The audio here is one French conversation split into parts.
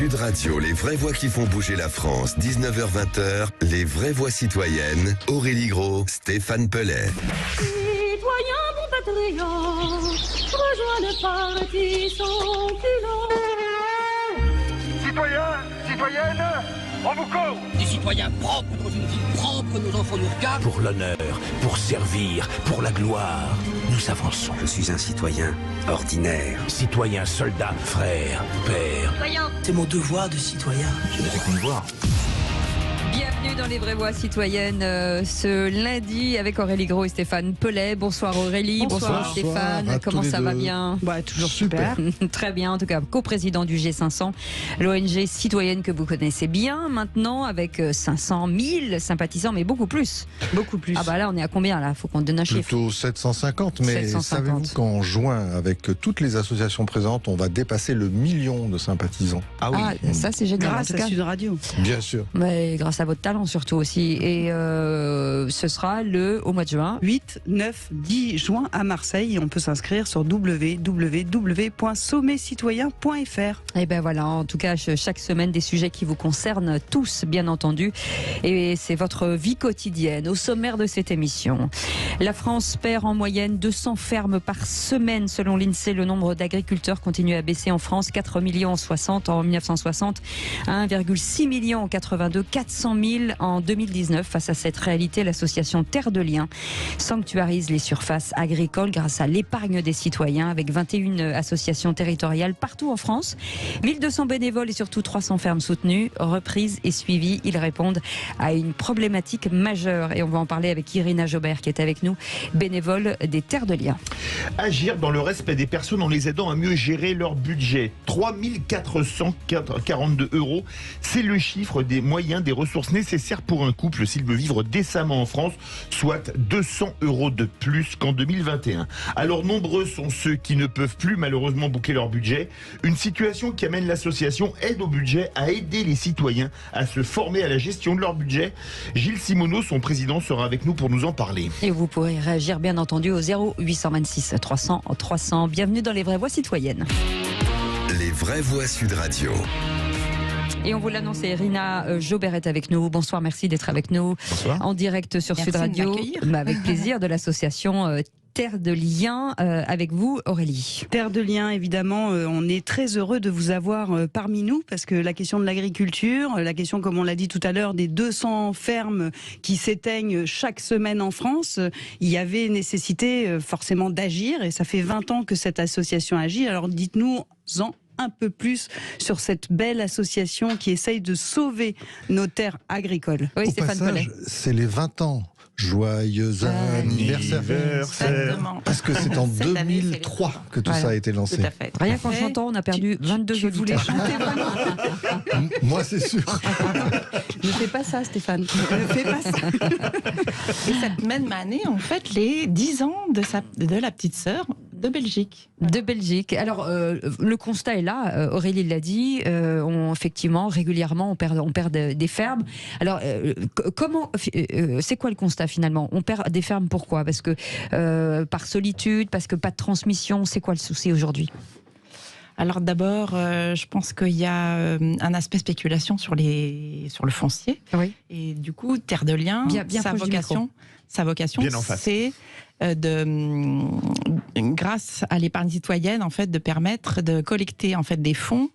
Sud Radio, les vraies voix qui font bouger la France, 19h-20h, les vraies voix citoyennes, Aurélie Gros, Stéphane Pellet. Citoyens, bon patriotes, rejoins le parti sans culotte. Citoyens, citoyennes, on vous court. Des citoyens propres dans une ville propre, nos enfants nous regardent. Pour l'honneur, pour servir, pour la gloire, nous avançons. Je suis un citoyen ordinaire. Citoyen, soldat, frère, père. C'est mon devoir de citoyen. Je n'avais qu'une voix. Bienvenue dans les vraies voix citoyennes ce lundi avec Aurélie Gros et Stéphane Pellet. Bonsoir Aurélie, bonsoir Stéphane, comment ça va bien? Toujours super. Très bien, en tout cas coprésident du G500, l'ONG citoyenne que vous connaissez bien maintenant avec 500 000 sympathisants, mais beaucoup plus. Beaucoup plus. Ah bah là on est à combien là? Faut qu'on donne un chiffre. Plutôt 750, mais 750. savez-vous qu'en juin, avec toutes les associations présentes, on va dépasser le 1 million de sympathisants. Ah, ça c'est génial. Grâce en tout à cas. Sud Radio. Bien sûr. Mais grâce à votre talent surtout aussi. Et ce sera au mois de juin. 8, 9, 10 juin à Marseille et on peut s'inscrire sur www.sommetcitoyen.fr. Et ben voilà, en tout cas, chaque semaine, des sujets qui vous concernent tous, bien entendu. Et c'est votre vie quotidienne. Au sommaire de cette émission, la France perd en moyenne 200 fermes par semaine. Selon l'INSEE, le nombre d'agriculteurs continue à baisser en France. 4 millions en 1960, à 1,6 million en 82, 400 000 en 2019. Face à cette réalité, l'association Terre de Liens sanctuarise les surfaces agricoles grâce à l'épargne des citoyens avec 21 associations territoriales partout en France. 1200 bénévoles et surtout 300 fermes soutenues, reprises et suivies. Ils répondent à une problématique majeure et on va en parler avec Irina Jobert qui est avec nous, bénévole des Terres de Liens. Agir dans le respect des personnes en les aidant à mieux gérer leur budget. 3 442 €, c'est le chiffre des moyens des ressources nécessaires pour un couple s'il veut vivre décemment en France, soit 200 € de plus qu'en 2021. Alors nombreux sont ceux qui ne peuvent plus malheureusement boucler leur budget. Une situation qui amène l'association Aide au budget à aider les citoyens à se former à la gestion de leur budget. Gilles Simoneau, son président, sera avec nous pour nous en parler. Et vous pourrez réagir bien entendu au 0826 300 300. Bienvenue dans les vraies voix citoyennes. Les vraies voix Sud Radio. Et on vous l'annonce, Irina Jobert est avec nous. Bonsoir, merci d'être avec nous. Bonsoir. En direct sur Merci Sud Radio. de m'accueillir. Avec plaisir, de l'association Terre de Liens. Avec vous, Aurélie. Terre de Liens, évidemment, on est très heureux de vous avoir parmi nous parce que la question de l'agriculture, la question, comme on l'a dit tout à l'heure, des 200 fermes qui s'éteignent chaque semaine en France, il y avait nécessité forcément d'agir et ça fait 20 ans que cette association agit. Alors dites-nous-en un peu plus sur cette belle association qui essaye de sauver nos terres agricoles. Oui, Au Stéphane Pellet. passage, c'est les 20 ans. Joyeux anniversaire. Exactement. Parce que c'est en 2003 que tout ça a été lancé. Tout à fait. Rien qu'en chantant, on a perdu 22 Tu voulais auditeurs. chanter vraiment? Moi, c'est sûr. Ne fais pas ça, Stéphane. Ne fais pas ça. Et cette même année, on fête les 10 ans de la petite sœur de Belgique. De Belgique. Alors, le constat est là, Aurélie l'a dit, effectivement, régulièrement, on perd des fermes. Alors, c'est quoi le constat finalement? On perd des fermes pourquoi? Parce que par solitude, parce que pas de transmission, c'est quoi le souci aujourd'hui? Alors d'abord, je pense qu'il y a un aspect spéculation sur le foncier. Oui. Et du coup, Terre de Liens, Bien proche du micro. sa vocation, Bien en face. c'est grâce à l'épargne citoyenne, en fait, de permettre de collecter en fait des fonds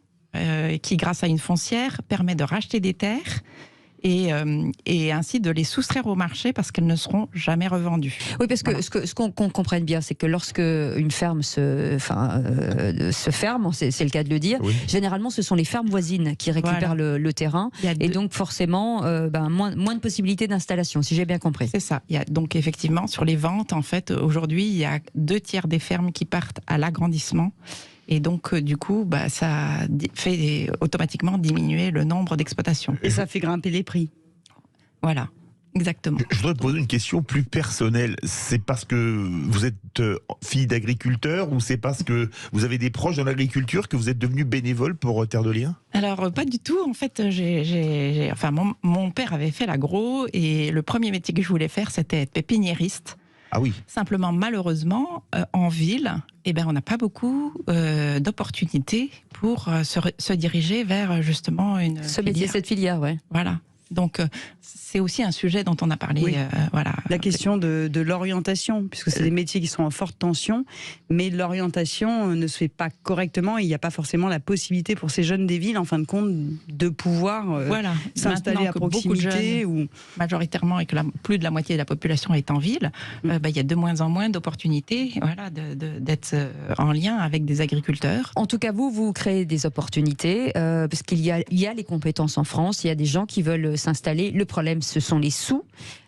qui, grâce à une foncière, permet de racheter des terres. Et ainsi de les soustraire au marché parce qu'elles ne seront jamais revendues. Oui, parce que Voilà. ce qu'on comprenne bien, c'est que lorsque une ferme se ferme, c'est le cas de le dire, Oui. généralement ce sont les fermes voisines qui récupèrent le terrain Il y a et deux- donc forcément moins de possibilités d'installation, si j'ai bien compris. C'est ça. Il y a donc effectivement sur les ventes, en fait, aujourd'hui, il y a 2/3 des fermes qui partent à l'agrandissement. Et donc, du coup, ça fait automatiquement diminuer le nombre d'exploitations. Et ça fait grimper les prix. Voilà, exactement. Je voudrais poser une question plus personnelle. C'est parce que vous êtes fille d'agriculteur ou c'est parce que vous avez des proches dans l'agriculture que vous êtes devenue bénévole pour Terre de Liens? Alors, pas du tout. En fait, mon père avait fait l'agro et le premier métier que je voulais faire, c'était être pépiniériste. Ah oui. Simplement, malheureusement, en ville, on n'a pas beaucoup d'opportunités pour se diriger vers justement cette filière, ouais. Voilà. Donc, c'est aussi un sujet dont on a parlé. Oui. La question de l'orientation, puisque c'est des métiers qui sont en forte tension, mais l'orientation ne se fait pas correctement et il n'y a pas forcément la possibilité pour ces jeunes des villes, en fin de compte, de pouvoir s'installer à proximité. Majoritairement, et que plus de la moitié de la population est en ville, il y a de moins en moins d'opportunités d'être en lien avec des agriculteurs. En tout cas, vous créez des opportunités, parce qu'il y a les compétences en France, il y a des gens qui veulent s'installer. Le problème, ce sont les sous,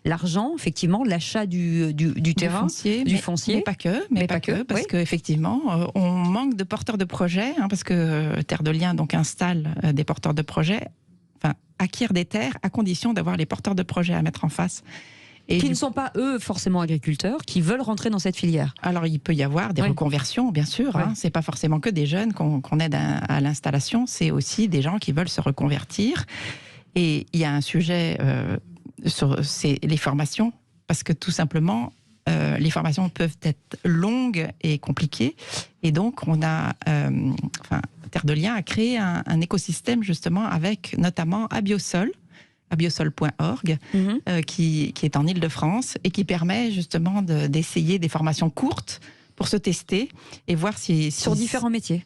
l'argent, effectivement, l'achat du terrain, du foncier. Mais pas que, parce qu'effectivement, on manque de porteurs de projets, parce que Terre de Liens donc installe des porteurs de projets, acquiert des terres à condition d'avoir les porteurs de projets à mettre en face. Et qui ne sont pas, eux, forcément agriculteurs, qui veulent rentrer dans cette filière. Alors, il peut y avoir des reconversions, bien sûr. C'est pas forcément que des jeunes qu'on aide à l'installation, c'est aussi des gens qui veulent se reconvertir. Et il y a un sujet c'est les formations, parce que tout simplement, les formations peuvent être longues et compliquées. Et donc, on a, Terre de Liens a créé un écosystème, justement, avec notamment Abiosol, abiosol.org, qui est en Île-de-France et qui permet justement d'essayer des formations courtes pour se tester et voir si sur différents métiers.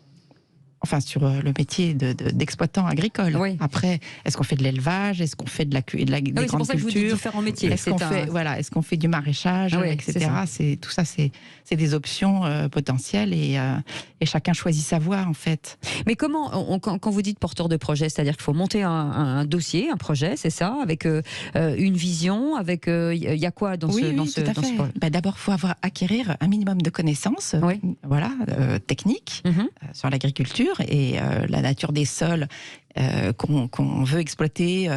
Enfin, sur le métier d'exploitant agricole. Oui. Après, est-ce qu'on fait de l'élevage? Est-ce qu'on fait des grandes cultures? C'est pour ça que je vous dis différents métiers. Est-ce qu'on fait du maraîchage, etc. Tout ça, c'est des options potentielles et chacun choisit sa voie, en fait. Mais comment, quand vous dites porteur de projet, c'est-à-dire qu'il faut monter un dossier, un projet, c'est ça, avec une vision, avec il y a quoi dans ce projet? D'abord, il faut acquérir un minimum de connaissances, techniques sur l'agriculture et la nature des sols qu'on veut exploiter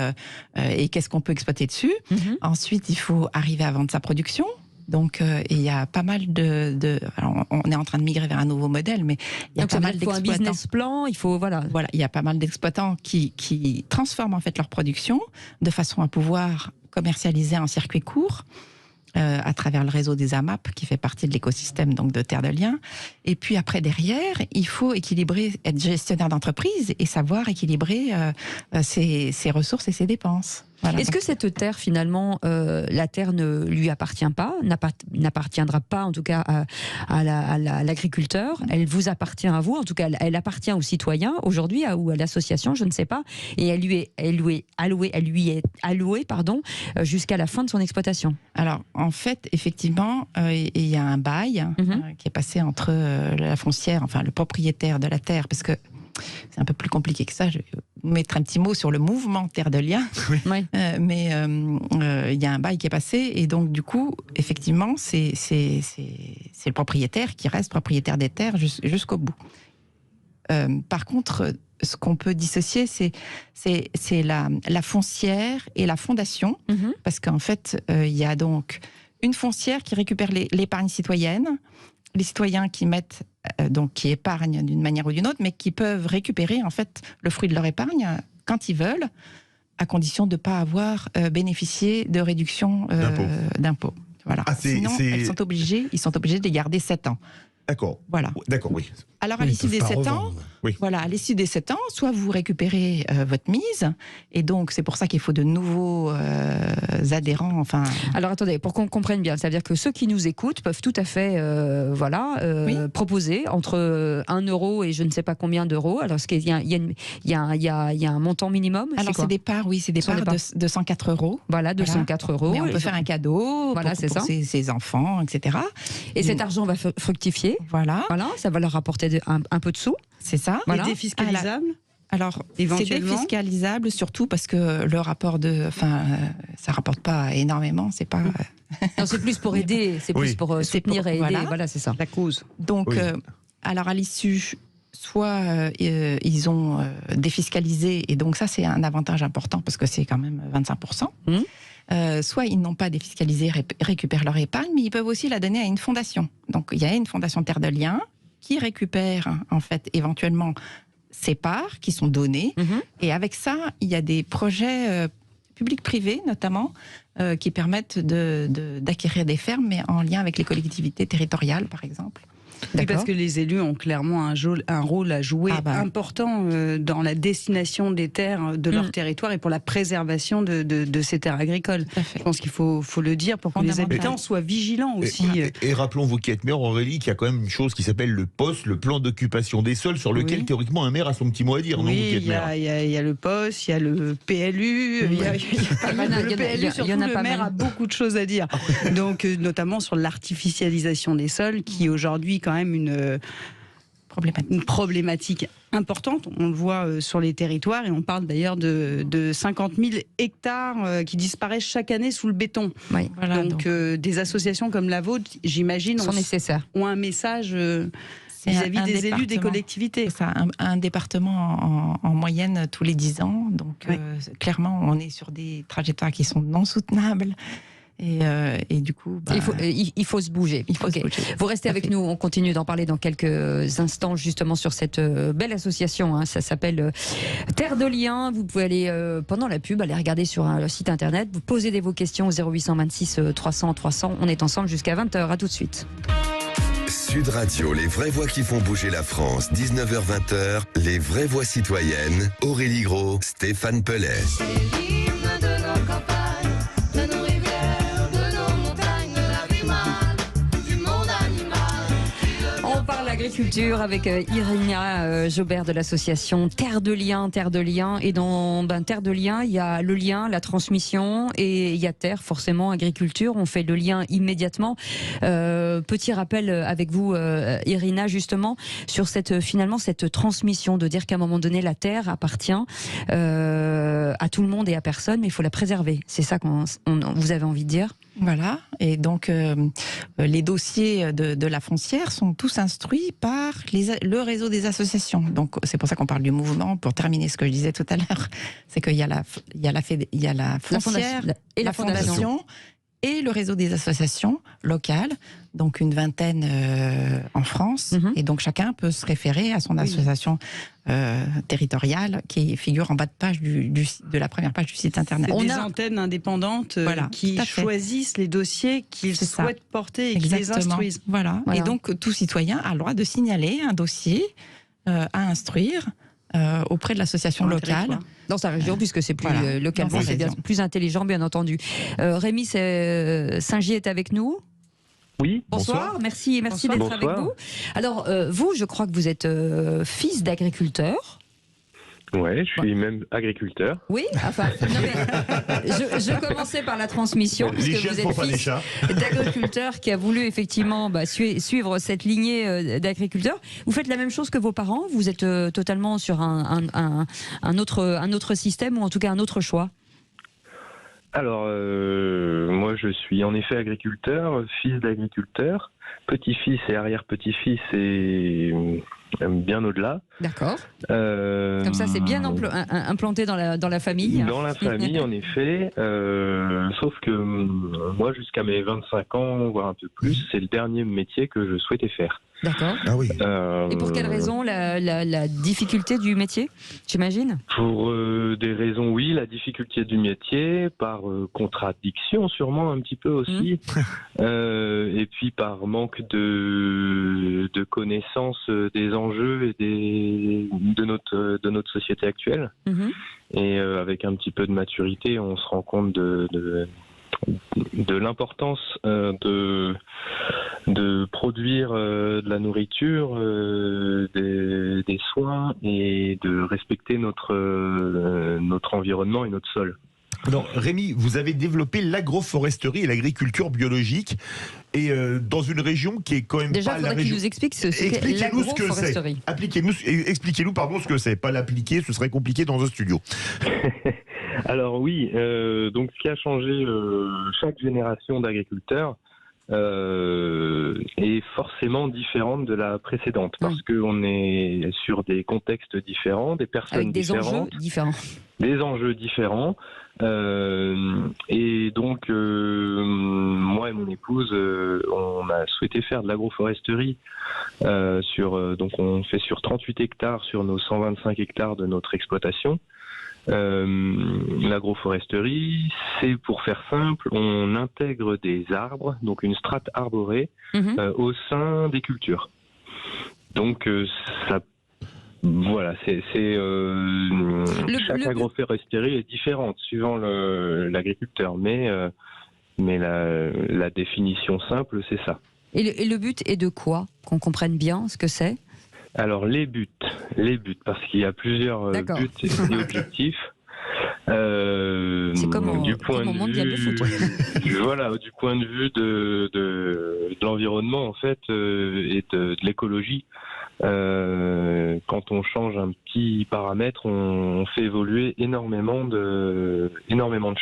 et qu'est-ce qu'on peut exploiter dessus. Ensuite, il faut arriver à vendre sa production. Donc, il y a pas mal alors, on est en train de migrer vers un nouveau modèle, mais il y a pas mal d'exploitants. Il faut un business plan, il faut voilà, il y a pas mal d'exploitants qui transforment en fait leur production de façon à pouvoir commercialiser en circuit court. À travers le réseau des AMAP, qui fait partie de l'écosystème donc de Terre de Liens. Et puis après, derrière, il faut être gestionnaire d'entreprise et savoir équilibrer ses ressources et ses dépenses. Voilà. Est-ce que cette terre, finalement, la terre ne lui appartient pas, n'appartiendra pas, en tout cas, à l'agriculteur? Elle vous appartient à vous, en tout cas, elle appartient aux citoyens aujourd'hui, ou à l'association, je ne sais pas, et elle lui est allouée, jusqu'à la fin de son exploitation. Alors, en fait, effectivement, il y a un bail qui est passé entre la foncière, enfin le propriétaire de la terre, parce que c'est un peu plus compliqué que ça. Je vais vous mettre un petit mot sur le mouvement Terre de Liens. Oui. Mais il y a un bail qui est passé et donc du coup, effectivement, c'est le propriétaire qui reste propriétaire des terres jusqu'au bout. Par contre, ce qu'on peut dissocier, c'est la foncière et la fondation, parce qu'en fait, il y a donc une foncière qui récupère l'épargne citoyenne, les citoyens qui mettent qui épargnent d'une manière ou d'une autre, mais qui peuvent récupérer en fait le fruit de leur épargne quand ils veulent, à condition de ne pas avoir bénéficié de réduction d'impôts. Voilà. Sinon, ils sont obligés de les garder 7 ans. D'accord. Voilà. D'accord, oui. Alors, à l'issue des 7 ans, à l'issue des 7 ans, soit vous récupérez votre mise, et donc c'est pour ça qu'il faut de nouveaux adhérents. Alors attendez, pour qu'on comprenne bien, ça veut dire que ceux qui nous écoutent peuvent tout à fait, proposer entre 1 euro et je ne sais pas combien d'euros. Alors, il y a un montant minimum. Alors c'est des parts, de 104 euros. Voilà, 204 euros. Mais on peut faire un cadeau pour ses enfants, etc. Et cet argent va fructifier. Voilà, ça va leur rapporter un peu de sous. C'est ça. Voilà. Et défiscalisable. Alors, c'est défiscalisable surtout parce que le rapport ça rapporte pas énormément, c'est pas... Non, c'est plus pour aider, c'est plus pour soutenir et aider, voilà, c'est ça. La cause. Donc, alors à l'issue, soit ils ont défiscalisé, et donc ça c'est un avantage important parce que c'est quand même 25%. Soit ils n'ont pas défiscalisé, récupèrent leur épargne, mais ils peuvent aussi la donner à une fondation. Donc il y a une fondation Terre de Liens qui récupère en fait éventuellement ces parts qui sont données. Et avec ça, il y a des projets public-privé notamment, qui permettent d'acquérir des fermes, mais en lien avec les collectivités territoriales, par exemple. Oui, parce que les élus ont clairement un rôle à jouer important dans la destination des terres de leur territoire et pour la préservation de ces terres agricoles. Je pense qu'il faut le dire pour que les habitants soient vigilants aussi. Et rappelons-vous qui êtes maire, Aurélie, qu'il y a quand même une chose qui s'appelle le POS, le plan d'occupation des sols, sur lequel théoriquement un maire a son petit mot à dire. Oui, il y a le POS, il y a le PLU, il y a pas mal de PLU, surtout le maire a beaucoup de choses à dire. Donc notamment sur l'artificialisation des sols qui aujourd'hui quand même une problématique importante. On le voit sur les territoires et on parle d'ailleurs de 50 000 hectares qui disparaissent chaque année sous le béton. Oui. Voilà, donc des associations comme la vôtre, j'imagine, sont nécessaires. Ont un message vis-à-vis des élus des collectivités. C'est un département en moyenne tous les 10 ans. Donc clairement, on est sur des trajectoires qui sont non soutenables. Et du coup, il faut se bouger. Vous restez avec nous, on continue d'en parler dans quelques instants justement sur cette belle association. Ça s'appelle Terre de Liens. Vous pouvez aller pendant la pub, aller regarder sur le site internet. Vous posez vos questions au 0826 300 300. On est ensemble jusqu'à 20h. À tout de suite. Sud Radio, les vraies voix qui font bouger la France. 19h-20h, les vraies voix citoyennes. Aurélie Gros, Stéphane Pellet. Agriculture avec Irina Jobert de l'association Terre de Liens. Et dans Terre de Liens, il y a le lien, la transmission, et il y a terre, forcément, agriculture. On fait le lien immédiatement. Petit rappel avec vous, Irina, justement, sur cette transmission, de dire qu'à un moment donné, la terre appartient à tout le monde et à personne, mais il faut la préserver. C'est ça que vous avez envie de dire ? Voilà, et donc les dossiers de la foncière sont tous instruits par le réseau des associations. Donc c'est pour ça qu'on parle du mouvement. Pour terminer ce que je disais tout à l'heure, c'est qu'il y a la foncière et la fondation et le réseau des associations locales, donc une vingtaine en France, et donc chacun peut se référer à son association territoriale qui figure en bas de page de la première page du site internet. On a des antennes indépendantes qui choisissent les dossiers qu'ils souhaitent porter et qui les instruisent. Voilà. Et donc tout citoyen a le droit de signaler un dossier à instruire auprès de l'association locale. Dans sa région, puisque c'est plus localement, c'est bien plus intelligent, bien entendu. Rémi Saint-Gier est avec nous. Oui, bonsoir. Merci d'être avec vous. Alors, vous, je crois que vous êtes fils d'agriculteur. Ouais, je suis même agriculteur. Oui, enfin, non mais, je commençais par la transmission, puisque vous êtes fils d'agriculteur qui a voulu effectivement suivre cette lignée d'agriculteurs. Vous faites la même chose que vos parents? Vous êtes totalement sur un autre système, ou en tout cas un autre choix? Alors, moi je suis en effet agriculteur, fils d'agriculteur, petit-fils et arrière-petit-fils et bien au-delà. D'accord. Comme ça, c'est bien implanté dans la famille. Dans la famille, en effet. Sauf que moi, jusqu'à mes 25 ans, voire un peu plus, c'est le dernier métier que je souhaitais faire. D'accord. Ah oui. Et pour quelle raison la difficulté du métier, j'imagine? Pour des raisons, oui, la difficulté du métier, par contradiction sûrement un petit peu aussi, et puis par manque de connaissance des enjeux et de notre société actuelle. Et avec un petit peu de maturité, on se rend compte de l'importance de produire de la nourriture, des soins et de respecter notre environnement et notre sol. Alors, Rémi, vous avez développé l'agroforesterie et l'agriculture biologique, et dans une région qui est quand même déjà, pas la région. Déjà, nous explique ce qu'est l'agroforesterie. Expliquez-nous, pardon, ce que c'est. Pas l'appliquer, ce serait compliqué dans un studio. Alors oui, donc ce qui a changé, chaque génération d'agriculteurs est forcément différente de la précédente, parce qu'on est sur des contextes différents, des personnes avec des différentes. enjeux différents. des enjeux différents. Et donc, moi et mon épouse, on a souhaité faire de l'agroforesterie. Donc, on fait sur 38 hectares sur nos 125 hectares de notre exploitation. L'agroforesterie, c'est, pour faire simple, on intègre des arbres, donc une strate arborée, au sein des cultures. Donc, ça. Voilà, chaque agroforesterie est différente suivant l'agriculteur, mais la définition simple, c'est ça. Et le but est de quoi? Qu'on comprenne bien ce que c'est? Alors les buts, parce qu'il y a plusieurs buts et objectifs. C'est comme du point de vue, voilà, du point de vue de l'environnement en fait et de l'écologie. Quand on change un petit paramètre, on fait évoluer énormément de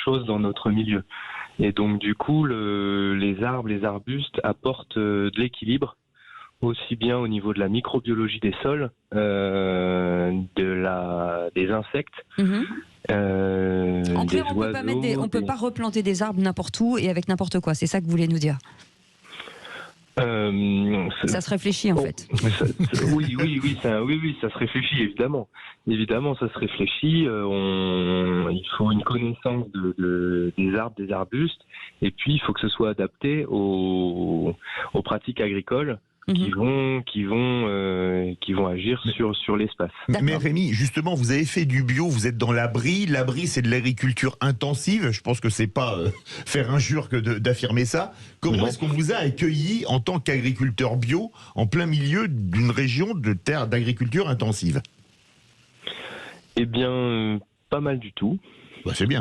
choses dans notre milieu. Et donc du coup, les arbres, les arbustes apportent de l'équilibre, aussi bien au niveau de la microbiologie des sols, des insectes. En clair, on peut pas replanter des arbres n'importe où et avec n'importe quoi. C'est ça que vous voulez nous dire? Ça se réfléchit en fait. Oui, ça se réfléchit évidemment. Évidemment, ça se réfléchit. Il faut une connaissance des arbres, des arbustes, et puis il faut que ce soit adapté aux pratiques agricoles qui vont agir sur l'espace. Mais Rémi, justement, vous avez fait du bio, vous êtes dans l'abri. L'abri, c'est de l'agriculture intensive. Je pense que c'est pas faire injure que d'affirmer ça. Comment est-ce qu'on vous a accueilli en tant qu'agriculteur bio en plein milieu d'une région de terre d'agriculture intensive? Eh bien, pas mal du tout. Bah, c'est bien.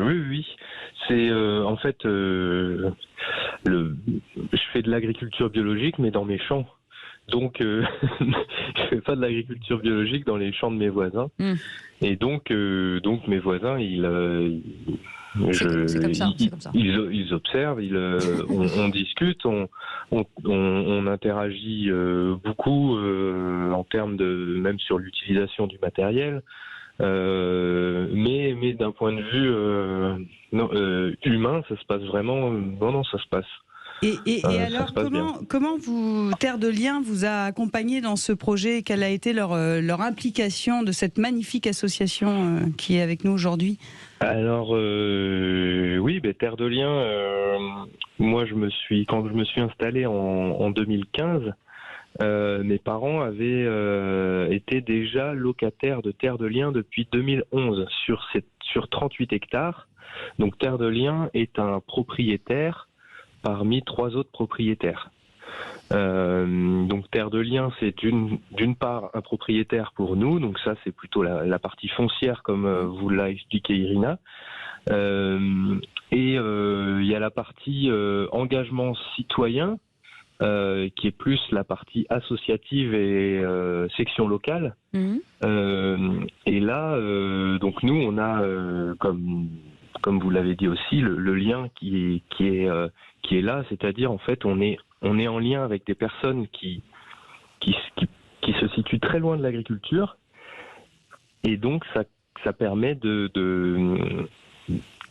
Oui. C'est en fait, je fais de l'agriculture biologique, mais dans mes champs. Donc, je fais pas de l'agriculture biologique dans les champs de mes voisins. Et donc mes voisins, ils observent, on discute, on interagit beaucoup en termes même sur l'utilisation du matériel. Mais d'un point de vue humain, ça se passe vraiment. Non, ça se passe. Et alors, comment Terre de Liens vous a accompagné dans ce projet? Quelle a été leur implication de cette magnifique association qui est avec nous aujourd'hui? Alors, oui, Terre de Liens, moi, quand je me suis installé en 2015, mes parents avaient été déjà locataires de Terre de Liens depuis 2011 sur 38 hectares. Donc Terre de Liens est un propriétaire parmi 3 autres propriétaires. Donc Terre de Liens, c'est d'une part un propriétaire pour nous, donc ça c'est plutôt la partie foncière comme vous l'a expliqué Irina. Et il y a la partie engagement citoyen, qui est plus la partie associative et section locale. Et là, donc nous, on a, comme vous l'avez dit aussi, le lien qui est là, c'est-à-dire en fait, on est en lien avec des personnes qui se situent très loin de l'agriculture, et donc ça permet de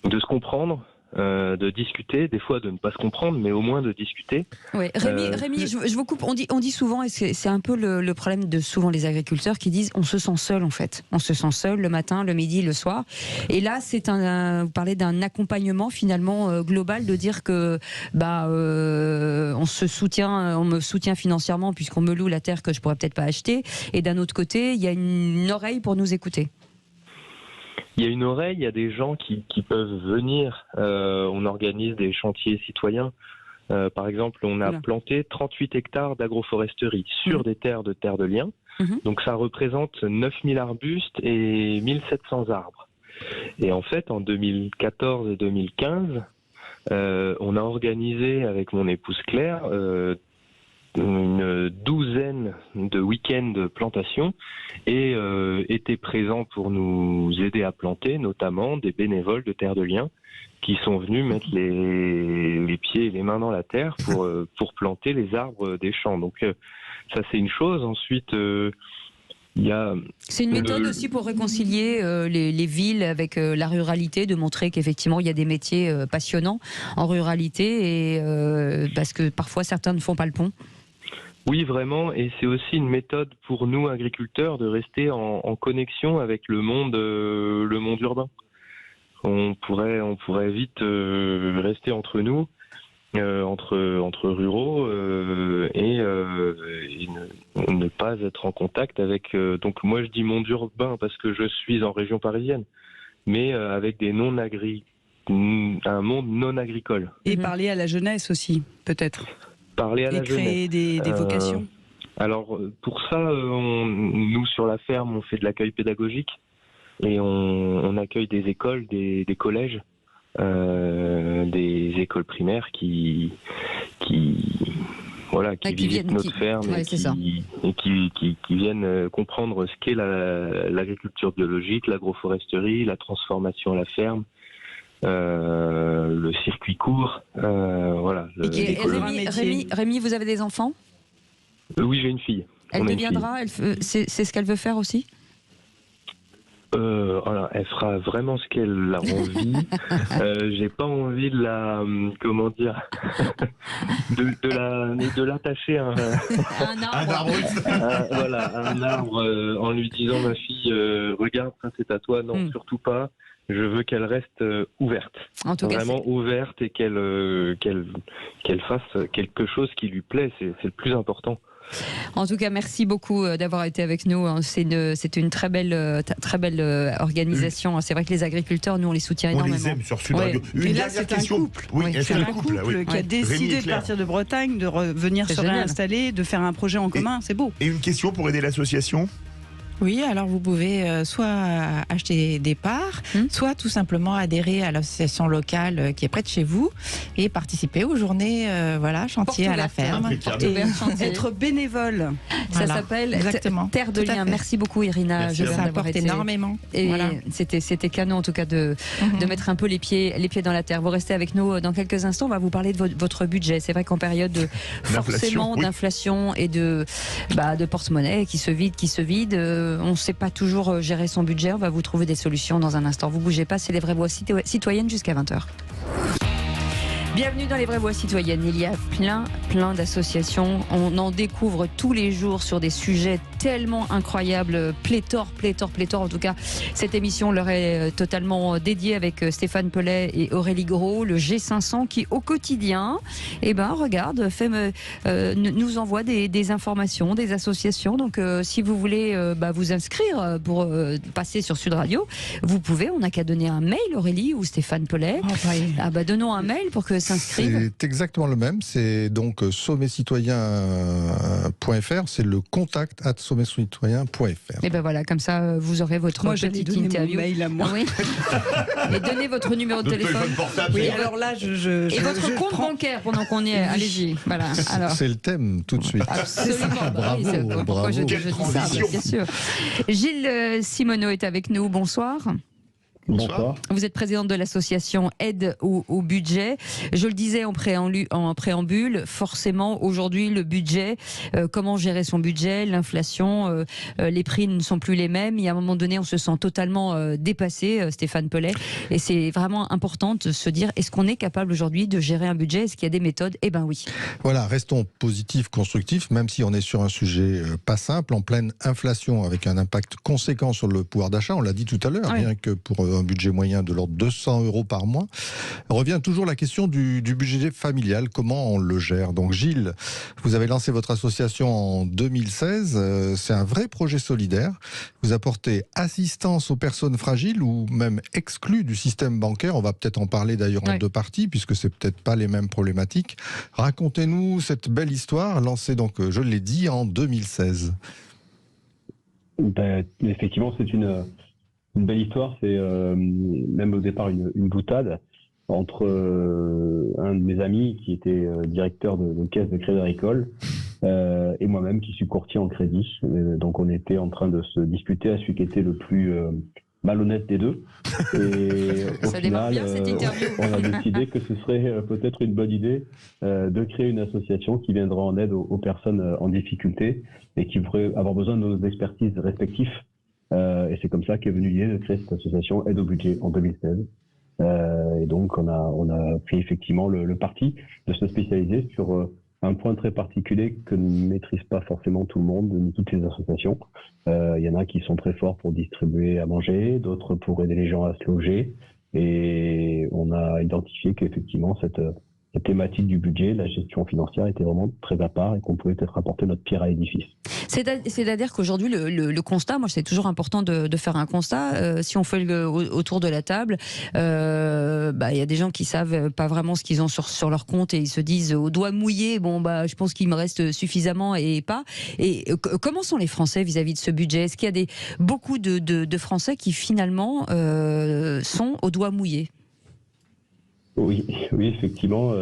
se comprendre. De discuter, des fois de ne pas se comprendre, mais au moins de discuter. Oui. Rémi, je vous coupe. On dit souvent, et c'est un peu le problème de souvent les agriculteurs qui disent on se sent seul en fait. On se sent seul le matin, le midi, le soir. Et là, vous parlez d'un accompagnement finalement global, de dire que on me soutient financièrement puisqu'on me loue la terre que je pourrais peut-être pas acheter. Et d'un autre côté, il y a une oreille pour nous écouter. Il y a une oreille, il y a des gens qui peuvent venir. On organise des chantiers citoyens. Par exemple, on a planté 38 hectares d'agroforesterie sur des terres de Terre de Liens. Donc ça représente 9000 arbustes et 1700 arbres. Et en fait, en 2014 et 2015, on a organisé avec mon épouse Claire une douzaine de week-ends de plantation et étaient présents pour nous aider à planter, notamment des bénévoles de Terre de Liens qui sont venus mettre les pieds et les mains dans la terre pour planter les arbres des champs. Donc ça c'est une chose. Ensuite, il C'est une méthode aussi pour réconcilier les villes avec la ruralité, de montrer qu'effectivement il y a des métiers passionnants en ruralité et parce que parfois certains ne font pas le pont. Oui, vraiment, et c'est aussi une méthode pour nous agriculteurs de rester en connexion avec le monde urbain. On pourrait vite rester entre nous, entre ruraux, et ne pas être en contact avec. Donc moi je dis monde urbain parce que je suis en région parisienne, mais avec des un monde non agricole. Et parler à la jeunesse aussi, peut-être. Parler à la jeunesse. Et créer des vocations. Alors pour ça, nous sur la ferme, on fait de l'accueil pédagogique et on accueille des écoles, des collèges, des écoles primaires qui visitent notre ferme et qui viennent comprendre ce qu'est l'agriculture biologique, l'agroforesterie, la transformation à la ferme. Le circuit court, Rémi, vous avez des enfants ? Oui, j'ai une fille. Elle deviendra, c'est ce qu'elle veut faire aussi ? Alors, elle fera vraiment ce qu'elle a envie. J'ai pas envie de la, comment dire, de l'attacher à un arbre. Un arbre en lui disant ma fille, regarde, ça c'est à toi. Non, surtout pas. Je veux qu'elle reste ouverte, en tout vraiment ouverte et qu'elle fasse quelque chose qui lui plaît. C'est le plus important. En tout cas, merci beaucoup d'avoir été avec nous. C'est une très belle organisation. C'est vrai que les agriculteurs, nous, on les soutient énormément. On les aime sur Sud Radio. Et là, c'est un couple. C'est un couple qui a décidé de partir de Bretagne, de revenir se réinstaller, de faire un projet en commun. C'est beau. Et une question pour aider l'association ? Oui, alors vous pouvez soit acheter des parts, soit tout simplement adhérer à l'association locale qui est près de chez vous et participer aux journées chantier à la ferme. Et être bénévole. Ça s'appelle Terre de Liens. Merci beaucoup Irina. Ça apporte énormément. Et c'était canon en tout cas de mettre un peu les pieds dans la terre. Vous restez avec nous dans quelques instants. On va vous parler de votre budget. C'est vrai qu'en période d'inflation et de porte-monnaie qui se vide, on ne sait pas toujours gérer son budget. On va vous trouver des solutions dans un instant. Vous bougez pas, c'est les vraies voix citoyennes jusqu'à 20h. Bienvenue dans les vraies voix citoyennes. Il y a plein d'associations. On en découvre tous les jours sur des sujets tellement incroyables. Pléthore. En tout cas, cette émission leur est totalement dédiée avec Stéphane Pellet et Aurélie Gros, le G500 qui au quotidien, nous envoie des informations, des associations. Donc, si vous voulez vous inscrire pour passer sur Sud Radio, vous pouvez. On n'a qu'à donner un mail, Aurélie ou Stéphane Pellet. Donnons un mail pour que s'inscrivent. C'est exactement le même. C'est donc sommetcitoyen.fr. C'est le contact @sommetcitoyen.fr. Et voilà, comme ça, vous aurez votre petite interview. Mon mail à moi. Oui. Et donnez votre numéro de téléphone. Oui, alors là, et votre compte bancaire pendant qu'on y est. Allez-y. Voilà. Alors. C'est le thème tout de suite. Absolument. Bravo. Pourquoi je dis ça, bien sûr. Gilles Simoneau est avec nous. Bonsoir. Bonsoir. Vous êtes présidente de l'association Aide au budget. Je le disais en préambule, forcément aujourd'hui le budget, comment gérer son budget, l'inflation, les prix ne sont plus les mêmes. Il y a un moment donné, on se sent totalement dépassé, Stéphane Pellet, et c'est vraiment important de se dire, est-ce qu'on est capable aujourd'hui de gérer un budget? Est-ce qu'il y a des méthodes? Eh ben oui. Voilà, restons positifs, constructifs, même si on est sur un sujet pas simple, en pleine inflation, avec un impact conséquent sur le pouvoir d'achat. On l'a dit tout à l'heure, rien que pour un budget moyen de l'ordre de 200 € par mois. Revient toujours la question du budget familial, comment on le gère. Donc Gilles, vous avez lancé votre association en 2016, c'est un vrai projet solidaire. Vous apportez assistance aux personnes fragiles ou même exclues du système bancaire. On va peut-être en parler d'ailleurs en deux parties, puisque c'est peut-être pas les mêmes problématiques. Racontez-nous cette belle histoire, lancée donc, je l'ai dit, en 2016. Effectivement, c'est une belle histoire. C'est même au départ une boutade entre un de mes amis qui était directeur de caisse de Crédit Agricole et moi-même qui suis courtier en crédit. Donc on était en train de se disputer à celui qui était le plus malhonnête des deux. Et au final, on a décidé que ce serait peut-être une bonne idée de créer une association qui viendra en aide aux personnes en difficulté et qui pourrait avoir besoin de nos expertises respectives. Et c'est comme ça qu'est venue l'idée de créer cette association Aide au budget en 2016. Et donc on a pris effectivement le parti de se spécialiser sur un point très particulier que ne maîtrise pas forcément tout le monde, ni toutes les associations. Il y en a qui sont très forts pour distribuer à manger, d'autres pour aider les gens à se loger. Et on a identifié qu'effectivement cette thématique du budget, la gestion financière était vraiment très à part et qu'on pouvait peut-être apporter notre pierre à l'édifice. C'est-à-dire qu'aujourd'hui, le constat, moi c'est toujours important de faire un constat. Si on fait autour de la table, il y a des gens qui savent pas vraiment ce qu'ils ont sur leur compte et ils se disent au doigt mouillé, je pense qu'il me reste suffisamment et pas. Et comment sont les Français vis-à-vis de ce budget? Est-ce qu'il y a beaucoup de Français qui finalement sont au doigt mouillé? Oui, effectivement,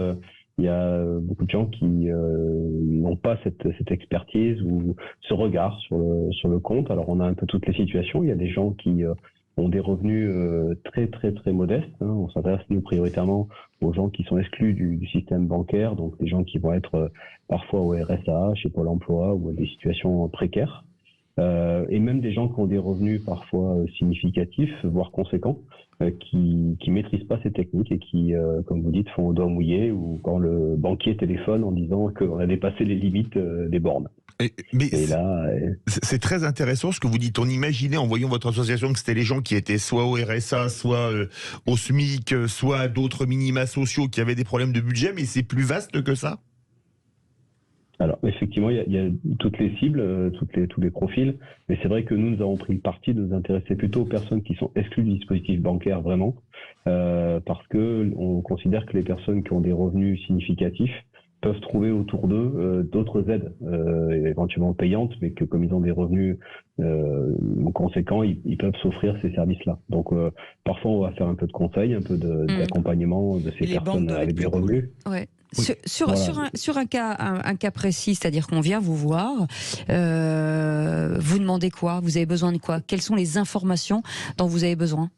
il y a beaucoup de gens qui n'ont pas cette expertise ou ce regard sur le compte. Alors, on a un peu toutes les situations. Il y a des gens qui ont des revenus très, très, très modestes. On s'intéresse, nous, prioritairement aux gens qui sont exclus du système bancaire, donc des gens qui vont être parfois au RSA, chez Pôle emploi ou à des situations précaires. Et même des gens qui ont des revenus parfois significatifs, voire conséquents, qui maîtrisent pas ces techniques et qui, comme vous dites, font au doigt mouillé ou quand le banquier téléphone en disant qu'on a dépassé les limites des bornes. C'est très intéressant ce que vous dites. On imaginait en voyant votre association que c'était les gens qui étaient soit au RSA, soit au SMIC, soit à d'autres minima sociaux qui avaient des problèmes de budget, mais c'est plus vaste que ça. Alors effectivement, il y a toutes les cibles, tous les profils, mais c'est vrai que nous avons pris le parti de nous intéresser plutôt aux personnes qui sont exclues du dispositif bancaire vraiment, parce que on considère que les personnes qui ont des revenus significatifs peuvent trouver autour d'eux d'autres aides, éventuellement payantes, mais que comme ils ont des revenus conséquents, ils peuvent s'offrir ces services-là. Donc parfois on va faire un peu de conseil, un peu d'accompagnement de ces personnes avec des revenus. Ouais. Sur un cas précis, c'est-à-dire qu'on vient vous voir, vous demandez quoi? Vous avez besoin de quoi? Quelles sont les informations dont vous avez besoin?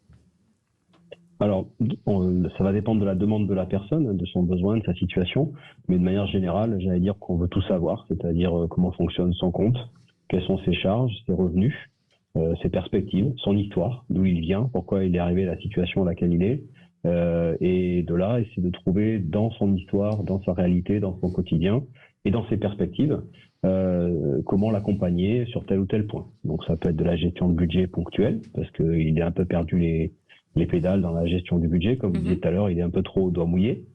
Alors, ça va dépendre de la demande de la personne, de son besoin, de sa situation, mais de manière générale, j'allais dire qu'on veut tout savoir, c'est-à-dire comment fonctionne son compte, quelles sont ses charges, ses revenus, ses perspectives, son histoire, d'où il vient, pourquoi il est arrivé à la situation à laquelle il est. Et de là, essayer de trouver dans son histoire, dans sa réalité, dans son quotidien et dans ses perspectives, comment l'accompagner sur tel ou tel point. Donc ça peut être de la gestion de budget ponctuelle, parce qu'il est un peu perdu les pédales dans la gestion du budget, comme vous disiez tout à l'heure, il est un peu trop au doigt mouillé.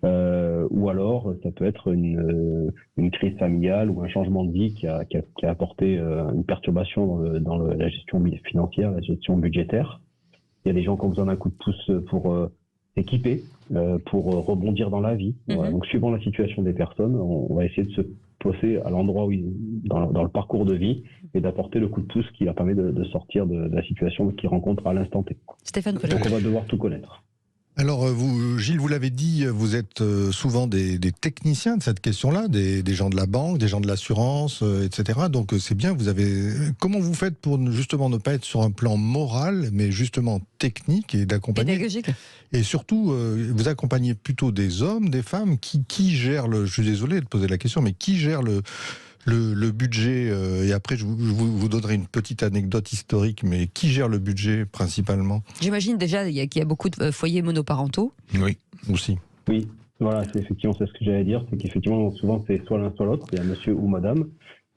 Ou alors ça peut être une crise familiale ou un changement de vie qui a apporté une perturbation dans la gestion financière, la gestion budgétaire. Il y a des gens qui ont besoin d'un coup de pouce pour s'équiper, pour rebondir dans la vie. Voilà. Donc, suivant la situation des personnes, on va essayer de se placer à l'endroit où dans le parcours de vie et d'apporter le coup de pouce qui leur permet de sortir de la situation qu'ils rencontrent à l'instant T. Stéphane Pellet. Donc, on va devoir tout connaître. Alors, vous, Gilles, vous l'avez dit, vous êtes souvent des techniciens de cette question-là, des gens de la banque, des gens de l'assurance, etc. Donc, c'est bien, comment vous faites pour justement ne pas être sur un plan moral, mais justement technique et d'accompagner? Pédagogique. Et surtout, vous accompagnez plutôt des hommes, des femmes qui gèrent je suis désolé de poser la question, mais qui gère le budget, et après je vous donnerai une petite anecdote historique, mais qui gère le budget principalement? J'imagine déjà qu'il y a beaucoup de foyers monoparentaux. Oui, aussi. Oui, voilà, c'est ce que j'allais dire, c'est qu'effectivement, souvent c'est soit l'un soit l'autre, il y a monsieur ou madame.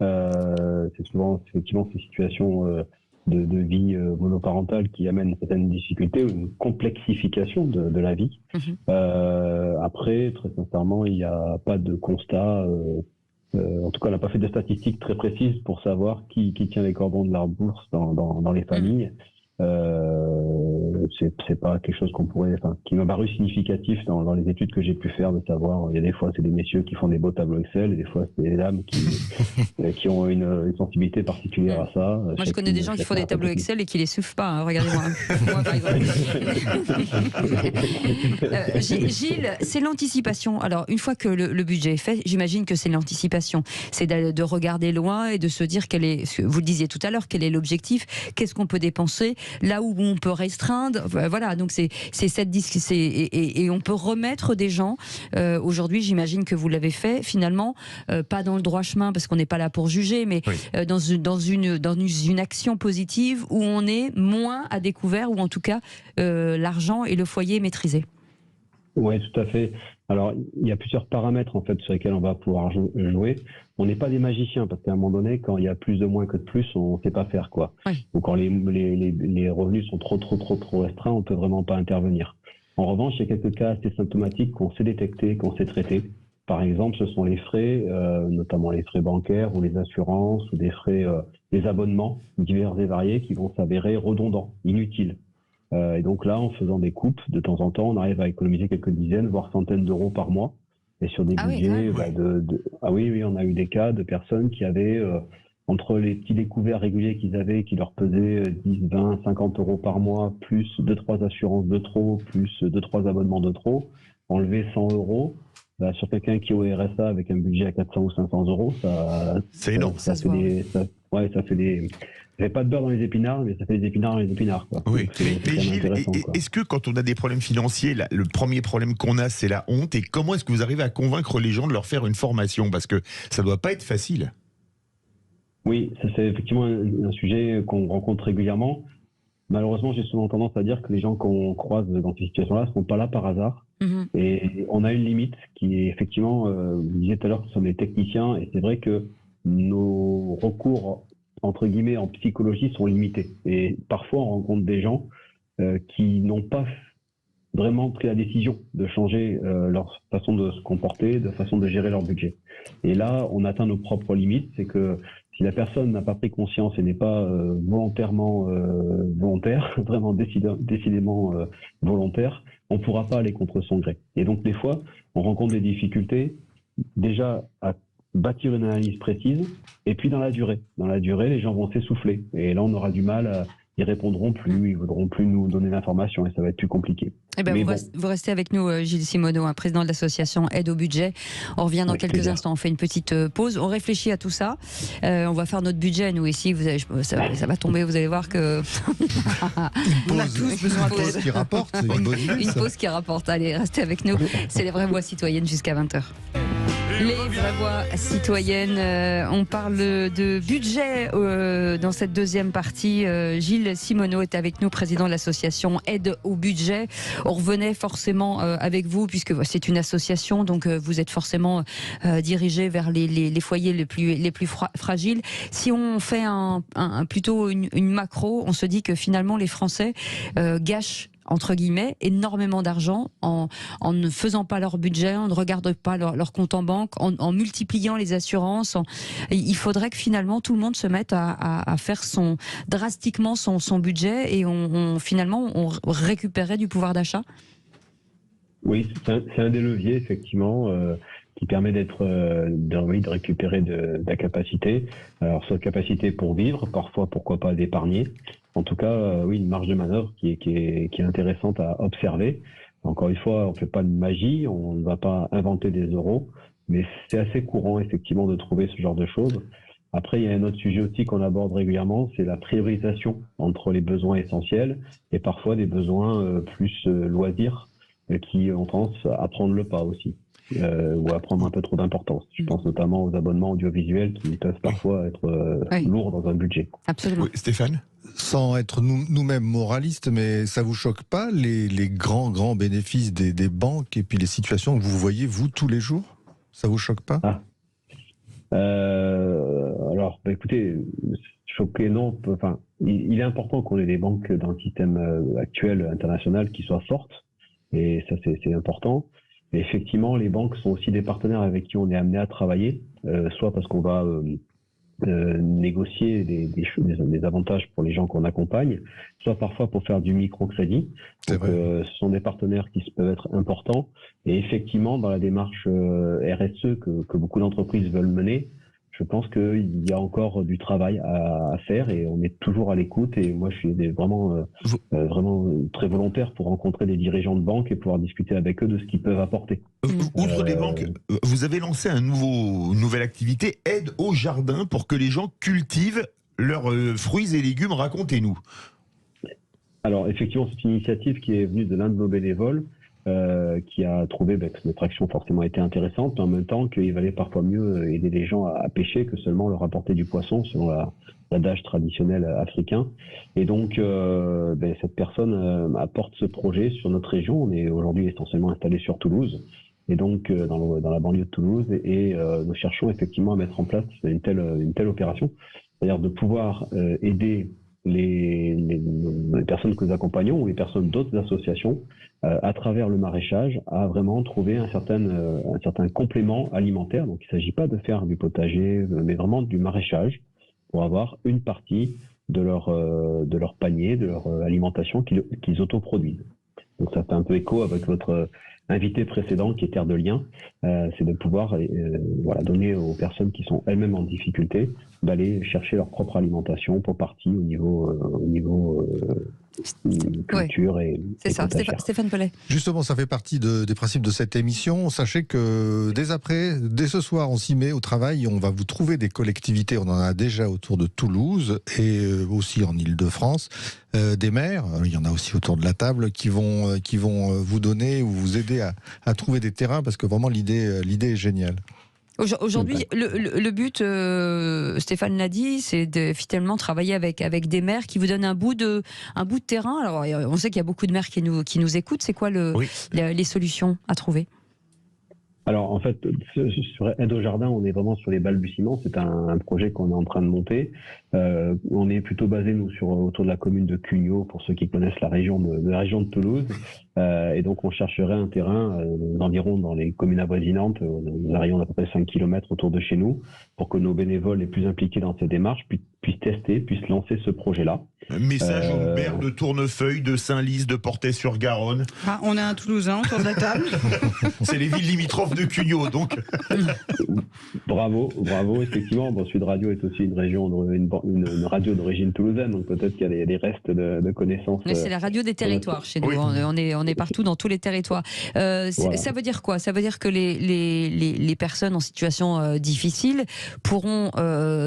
C'est souvent effectivement ces situations de vie monoparentale qui amènent certaines difficultés ou une complexification de la vie. Après, très sincèrement, il n'y a pas de constat. En tout cas, on n'a pas fait de statistiques très précises pour savoir qui tient les cordons de la bourse dans les familles. c'est pas quelque chose qui m'a paru significatif dans les études que j'ai pu faire, de savoir, il y a des fois c'est des messieurs qui font des beaux tableaux Excel, et des fois c'est des dames qui ont une sensibilité particulière à ça. Moi je connais des gens qui font des tableaux Excel et qui les suivent pas, hein. Regardez-moi. Moi par exemple. Gilles, c'est l'anticipation. Alors une fois que le budget est fait, j'imagine que c'est l'anticipation. C'est de regarder loin et de se dire vous le disiez tout à l'heure, quel est l'objectif, qu'est-ce qu'on peut dépenser, là où on peut restreindre. Voilà, donc c'est et on peut remettre des gens. Aujourd'hui, j'imagine que vous l'avez fait finalement, pas dans le droit chemin parce qu'on n'est pas là pour juger, mais dans une action positive où on est moins à découvert, ou en tout cas l'argent et le foyer maîtrisé. Oui, tout à fait. Alors, il y a plusieurs paramètres en fait sur lesquels on va pouvoir jouer. On n'est pas des magiciens, parce qu'à un moment donné, quand il y a plus de moins que de plus, on ne sait pas faire quoi. Oui. Ou quand les revenus sont trop restreints, on ne peut vraiment pas intervenir. En revanche, il y a quelques cas assez symptomatiques qu'on sait détecter, qu'on sait traiter. Par exemple, ce sont les frais, notamment les frais bancaires ou les assurances ou des frais, des abonnements divers et variés qui vont s'avérer redondants, inutiles. Et donc là, en faisant des coupes, de temps en temps, on arrive à économiser quelques dizaines, voire centaines d'euros par mois. Et sur des budgets, oui, on a eu des cas de personnes qui avaient, entre les petits découverts réguliers qu'ils avaient, qui leur pesaient 10, 20, 50 euros par mois, plus 2-3 assurances de trop, plus 2-3 abonnements de trop, enlever 100 euros. Sur quelqu'un qui est au RSA avec un budget à 400 ou 500 euros, c'est énorme. Ça fait pas de beurre dans les épinards, mais ça fait des épinards dans les épinards, quoi. Oui. Mais Gilles, est-ce que quand on a des problèmes financiers, le premier problème qu'on a, c'est la honte, et comment est-ce que vous arrivez à convaincre les gens de leur faire une formation? Parce que ça doit pas être facile. Oui, ça c'est effectivement un sujet qu'on rencontre régulièrement. Malheureusement, j'ai souvent tendance à dire que les gens qu'on croise dans ces situations-là ne sont pas là par hasard. Et on a une limite qui est effectivement, vous disiez tout à l'heure que ce sont des techniciens, et c'est vrai que nos recours, entre guillemets, en psychologie sont limités. Et parfois, on rencontre des gens qui n'ont pas vraiment pris la décision de changer leur façon de se comporter, de façon de gérer leur budget. Et là, on atteint nos propres limites. C'est que si la personne n'a pas pris conscience et n'est pas volontairement volontaire, vraiment décidément volontaire, on ne pourra pas aller contre son gré. Et donc, des fois, on rencontre des difficultés déjà à bâtir une analyse précise, et puis dans la durée. Dans la durée, les gens vont s'essouffler. Et là, on aura du mal, ils répondront plus, ils voudront plus nous donner l'information, et ça va être plus compliqué. Eh ben, vous restez avec nous, Gilles Simoneau, président de l'association Aide au budget. On revient dans quelques instants, on fait une petite pause, on réfléchit à tout ça. On va faire notre budget, nous ici, ça va tomber, vous allez voir que... on a tous besoin de pause qui rapporte. Une pause qui rapporte, allez, restez avec nous. C'est les vraies voix citoyennes jusqu'à 20h. Les vraies voix citoyennes, on parle de budget dans cette deuxième partie. Gilles Simoneau est avec nous, président de l'association Aide au budget. On revenait forcément avec vous, puisque c'est une association, donc vous êtes forcément dirigé vers les foyers les plus fragiles. Si on fait plutôt une macro, on se dit que finalement les Français gâchent, entre guillemets, énormément d'argent en ne faisant pas leur budget, en ne regardant pas leur compte en banque, en multipliant les assurances. Il faudrait que finalement tout le monde se mette à faire drastiquement son budget, et finalement on récupérait du pouvoir d'achat. Oui, c'est un des leviers effectivement qui permet de récupérer de la capacité. Alors soit capacité pour vivre, parfois pourquoi pas d'épargner. En tout cas, oui, une marge de manœuvre qui est intéressante à observer. Encore une fois, on ne fait pas de magie, on ne va pas inventer des euros, mais c'est assez courant effectivement de trouver ce genre de choses. Après, il y a un autre sujet aussi qu'on aborde régulièrement, c'est la priorisation entre les besoins essentiels et parfois des besoins plus loisirs qui ont tendance à prendre le pas aussi. Ou à prendre un peu trop d'importance. Je pense notamment aux abonnements audiovisuels qui peuvent parfois être lourds dans un budget. Absolument. Oui, Stéphane ? Sans être nous-mêmes moralistes, mais ça vous choque pas les grands bénéfices des banques et puis les situations que vous voyez, vous, tous les jours ? Ça vous choque pas ? Alors, écoutez, choqué, non. Enfin, il est important qu'on ait des banques dans le système actuel international qui soient fortes, et ça, c'est important. Mais effectivement, les banques sont aussi des partenaires avec qui on est amené à travailler, soit parce qu'on va négocier des avantages pour les gens qu'on accompagne, soit parfois pour faire du microcrédit. Donc, ce sont des partenaires qui peuvent être importants. Et effectivement, dans la démarche RSE que beaucoup d'entreprises veulent mener, je pense qu'il y a encore du travail à faire et on est toujours à l'écoute. Et moi, je suis vraiment très volontaire pour rencontrer des dirigeants de banques et pouvoir discuter avec eux de ce qu'ils peuvent apporter. Outre les banques, vous avez lancé une nouvelle activité, aide au jardin, pour que les gens cultivent leurs fruits et légumes. Racontez-nous. Alors, effectivement, c'est une initiative qui est venue de l'un de nos bénévoles. Qui a trouvé que notre action forcément était intéressante, mais en même temps qu'il valait parfois mieux aider les gens à pêcher que seulement leur apporter du poisson, selon l'adage traditionnel africain. Et donc, cette personne apporte ce projet sur notre région. On est aujourd'hui essentiellement installé sur Toulouse, et donc dans la banlieue de Toulouse, et nous cherchons effectivement à mettre en place une telle opération, c'est-à-dire de pouvoir aider les personnes que nous accompagnons ou les personnes d'autres associations à travers le maraîchage à vraiment trouver un certain complément alimentaire. Donc il ne s'agit pas de faire du potager, mais vraiment du maraîchage pour avoir une partie de leur panier, de leur alimentation qu'ils autoproduisent. Donc ça fait un peu écho avec votre invité précédent qui est Terre de Liens, c'est de pouvoir donner aux personnes qui sont elles-mêmes en difficulté d'aller chercher leur propre alimentation pour partie au niveau culture et c'est ça, Stéphane Pellet. Justement, ça fait partie des principes de cette émission. Sachez que dès ce soir, on s'y met au travail. On va vous trouver des collectivités. On en a déjà autour de Toulouse et aussi en Île-de-France. Des maires, il y en a aussi autour de la table, qui vont vous donner ou vous aider à trouver des terrains, parce que vraiment l'idée est géniale. Aujourd'hui, le but, Stéphane l'a dit, c'est de finalement travailler avec des maires qui vous donnent un bout de terrain. Alors, on sait qu'il y a beaucoup de maires qui nous écoutent. C'est quoi les solutions à trouver ? Alors en fait, sur Aide au Jardin, on est vraiment sur les balbutiements. C'est un projet qu'on est en train de monter. On est plutôt basé nous autour de la commune de Cugnot, pour ceux qui connaissent la région de Toulouse. Et donc on chercherait un terrain d'environ dans les communes avoisinantes, un rayon d'à peu près 5 km autour de chez nous, pour que nos bénévoles les plus impliqués dans ces démarches puissent tester, puissent lancer ce projet-là. Message aux maires de Tournefeuille, de Saint-Lys, de Portet-sur-Garonne. Ah, on a un Toulousain autour de la table. C'est les villes limitrophes de Cugnot, donc. Bravo. Effectivement, Sud Radio est aussi une radio d'origine toulousaine, donc peut-être qu'il y a des restes de connaissances. Mais c'est la radio des territoires chez nous. Oui. On est partout dans tous les territoires. Voilà. Ça veut dire quoi ? Ça veut dire que les personnes en situation difficile pourront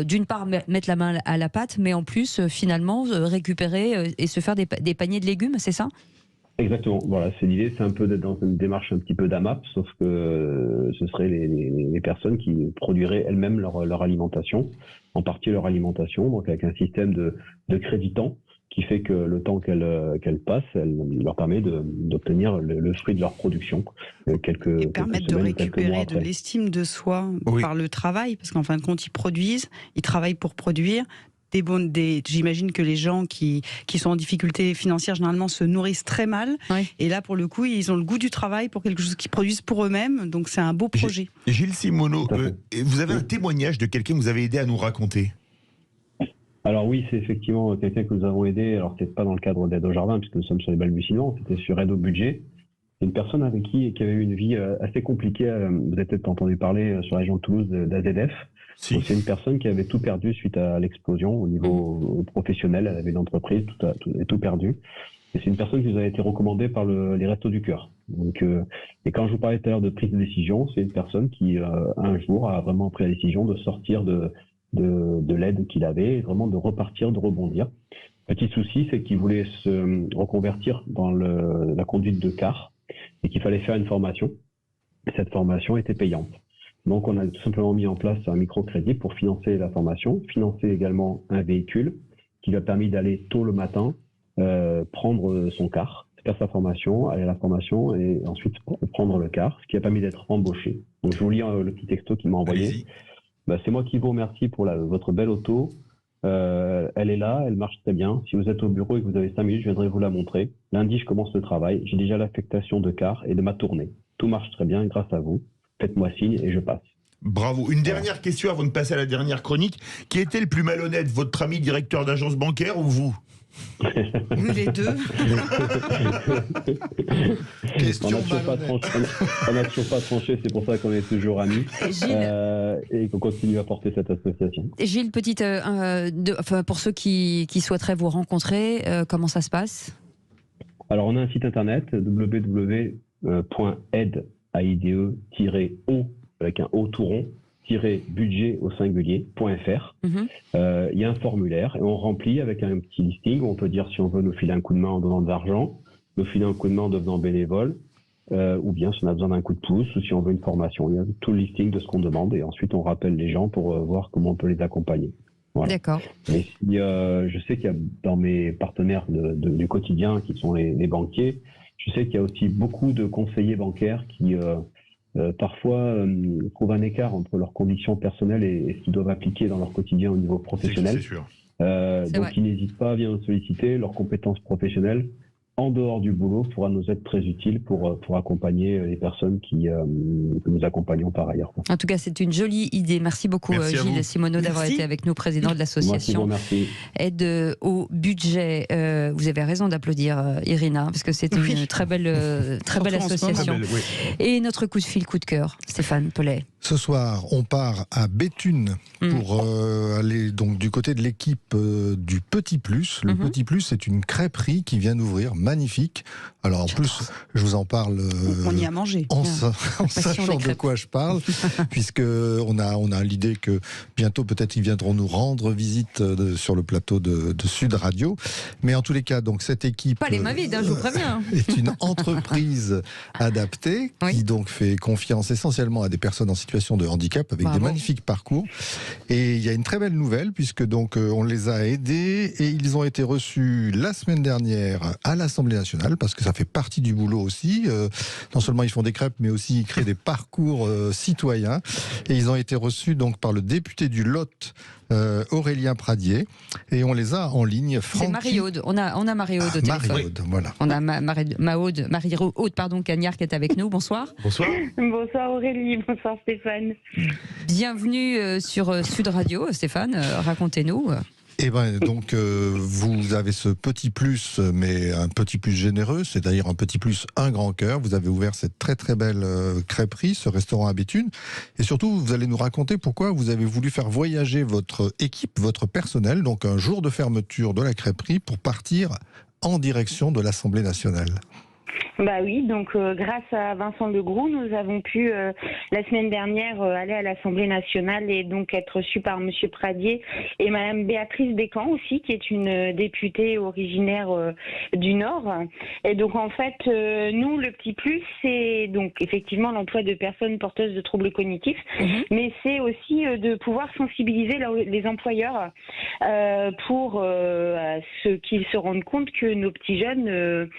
d'une part mettre la main à la pâte, mais en plus finalement récupérer et se faire des paniers de légumes, c'est ça ? Exactement, voilà, c'est l'idée, c'est un peu d'être dans une démarche un petit peu d'AMAP, sauf que ce seraient les personnes qui produiraient elles-mêmes leur alimentation, en partie leur alimentation, donc avec un système de créditants qui fait que le temps qu'elles passent, elle leur permet d'obtenir le fruit de leur production. Et permettre de récupérer de l'estime de soi par le travail, parce qu'en fin de compte, ils travaillent pour produire. J'imagine que les gens qui sont en difficulté financière généralement se nourrissent très mal, et là pour le coup ils ont le goût du travail pour quelque chose qu'ils produisent pour eux-mêmes, donc c'est un beau projet. Gilles Simoneau, vous avez un témoignage de quelqu'un que vous avez aidé à nous raconter? Alors oui, c'est effectivement quelqu'un que nous avons aidé. Alors c'est pas dans le cadre d'Aide au Jardin, puisque nous sommes sur les balbutiements, c'était sur Aide au Budget. C'est une personne avec qui avait eu une vie assez compliquée. Vous avez peut-être entendu parler sur la région de Toulouse d'AZF. Si. C'est une personne qui avait tout perdu suite à l'explosion au niveau professionnel. Elle avait une entreprise, tout perdu. Et c'est une personne qui nous a été recommandée par les Restos du Cœur. Donc, et quand je vous parlais tout à l'heure de prise de décision, c'est une personne qui un jour a vraiment pris la décision de sortir de l'aide qu'il avait, et vraiment de repartir, de rebondir. Petit souci, c'est qu'il voulait se reconvertir dans la conduite de car et qu'il fallait faire une formation. Cette formation était payante. Donc, on a tout simplement mis en place un microcrédit pour financer la formation, financer également un véhicule qui lui a permis d'aller tôt le matin, prendre son car, faire sa formation, aller à la formation et ensuite prendre le car, ce qui a permis d'être embauché. Donc, je vous lis le petit texto qu'il m'a envoyé. C'est moi qui vous remercie pour votre belle auto. Elle est là, elle marche très bien. Si vous êtes au bureau et que vous avez 5 minutes, je viendrai vous la montrer. Lundi, je commence le travail. J'ai déjà l'affectation de car et de ma tournée. Tout marche très bien grâce à vous. Faites-moi signe et je passe. Bravo. Une dernière question avant de passer à la dernière chronique. Qui était le plus malhonnête, votre ami directeur d'agence bancaire ou vous? Les deux. Question on n'a toujours pas tranché, c'est pour ça qu'on est toujours amis et qu'on continue à porter cette association. Gilles, pour ceux qui souhaiteraient vous rencontrer, comment ça se passe? Alors on a un site internet www.aide-o avec un O tout rond budget au singulier.fr. Il y a un formulaire et on remplit avec un petit listing où on peut dire si on veut nous filer un coup de main en donnant de l'argent, nous filer un coup de main en devenant bénévole, ou bien si on a besoin d'un coup de pouce ou si on veut une formation. Il y a tout le listing de ce qu'on demande et ensuite on rappelle les gens pour voir comment on peut les accompagner. Voilà. D'accord. Et je sais qu'il y a dans mes partenaires du quotidien qui sont les banquiers, je sais qu'il y a aussi beaucoup de conseillers bancaires qui parfois trouvent un écart entre leurs convictions personnelles et ce qu'ils doivent appliquer dans leur quotidien au niveau professionnel. C'est sûr. Donc ils n'hésitent pas à bien nous solliciter. Leurs compétences professionnelles en dehors du boulot pourra nous être très utile pour accompagner les personnes que nous accompagnons par ailleurs. En tout cas, c'est une jolie idée. Merci beaucoup Gilles Simoneau d'avoir été avec nous, président de l'association Aide au budget. Vous avez raison d'applaudir Irina, parce que c'est une très belle association. Et notre coup de fil, coup de cœur, Stéphane Pellet. Ce soir, on part à Béthune pour aller donc du côté de l'équipe du Petit Plus. Le Petit Plus, c'est une crêperie qui vient d'ouvrir, magnifique. Alors en plus, je vous en parle on y a mangé. en sachant de quoi je parle, puisque on a l'idée que bientôt peut-être ils viendront nous rendre visite sur le plateau de Sud Radio. Mais en tous les cas, donc cette équipe pas les mains vides, je vous préviens. est une entreprise adaptée qui donc fait confiance essentiellement à des personnes en situation de handicap avec des magnifiques parcours. Et il y a une très belle nouvelle puisque donc on les a aidés et ils ont été reçus la semaine dernière à l'Assemblée nationale parce que ça fait partie du boulot aussi. Non seulement ils font des crêpes, mais aussi ils créent des parcours citoyens. Et ils ont été reçus donc par le député du Lot, Aurélien Pradier, et on les a en ligne. C'est Marie-Aude. On a Marie-Aude au téléphone. Marie-Aude, voilà. On a Marie-Aude Cagnard qui est avec nous. Bonsoir. Bonsoir. Bonsoir Aurélie, bonsoir Stéphane. Bienvenue sur Sud Radio, Stéphane. Racontez-nous. Eh bien, donc, vous avez ce petit plus, mais un petit plus généreux, c'est d'ailleurs un petit plus, un grand cœur. Vous avez ouvert cette très très belle crêperie, ce restaurant à Béthune. Et surtout, vous allez nous raconter pourquoi vous avez voulu faire voyager votre équipe, votre personnel, donc un jour de fermeture de la crêperie pour partir en direction de l'Assemblée nationale. Bah oui, donc grâce à Vincent Legroux, nous avons pu la semaine dernière aller à l'Assemblée nationale et donc être reçus par Monsieur Pradier et Madame Béatrice Descamps aussi, qui est une députée originaire du Nord. Et donc en fait, nous, le petit plus, c'est donc effectivement l'emploi de personnes porteuses de troubles cognitifs, mais c'est aussi de pouvoir sensibiliser les employeurs pour ce qu'ils se rendent compte que nos petits jeunes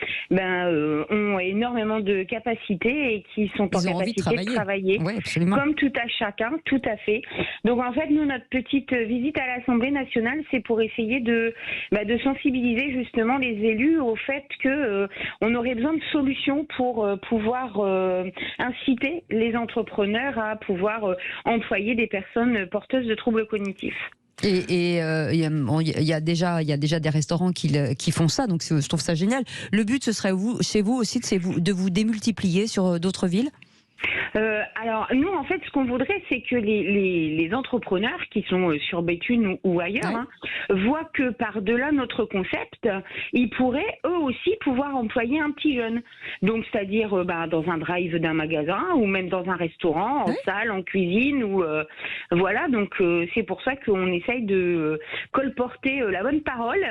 ont énormément de capacités et qui sont en capacité de travailler comme tout à chacun, tout à fait. Donc en fait, nous, notre petite visite à l'Assemblée nationale, c'est pour essayer de sensibiliser justement les élus au fait que on aurait besoin de solutions pour pouvoir inciter les entrepreneurs à pouvoir employer des personnes porteuses de troubles cognitifs. Et il y a déjà des restaurants qui font ça, donc je trouve ça génial. Le but, ce serait chez vous aussi de vous démultiplier sur d'autres villes ? Alors nous, en fait, ce qu'on voudrait, c'est que les entrepreneurs qui sont sur Béthune ou ailleurs voient que par-delà notre concept, ils pourraient eux aussi pouvoir employer un petit jeune. Donc c'est-à-dire dans un drive d'un magasin ou même dans un restaurant, en salle, en cuisine ou voilà. Donc c'est pour ça qu'on essaye de colporter la bonne parole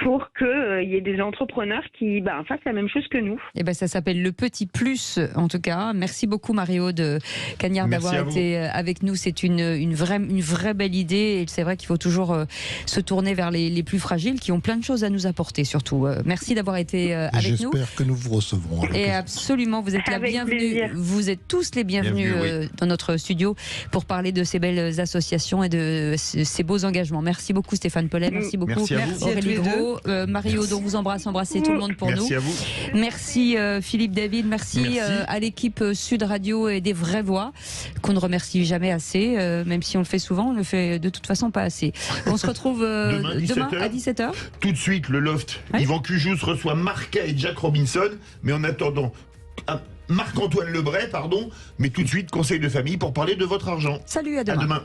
pour qu'il y ait des entrepreneurs qui fassent la même chose que nous. Et ça s'appelle le Petit Plus, en tout cas. Merci beaucoup Marie-Aude Cagnard d'avoir été avec nous. C'est une vraie belle idée et c'est vrai qu'il faut toujours se tourner vers les plus fragiles qui ont plein de choses à nous apporter surtout. Merci d'avoir été avec nous. J'espère que nous vous recevrons. Et absolument, vous êtes la bienvenue. Vous êtes tous les bienvenus dans notre studio pour parler de ces belles associations et de ces beaux engagements. Merci beaucoup Stéphane Pellet, merci beaucoup Aurélie Gros, Marie-Aude, on vous embrassez tout le monde pour nous. Merci à vous. Merci Philippe David, merci à l'équipe Sud Radio radio et des vraies voix qu'on ne remercie jamais assez, même si on le fait souvent, on le fait de toute façon pas assez. On se retrouve demain à 17h. Tout de suite, le Loft. Yvan Cujous reçoit Marca et Jack Robinson, mais en attendant, Marc-Antoine Lebray, pardon, mais tout de suite, conseil de famille pour parler de votre argent. Salut, à demain. À demain.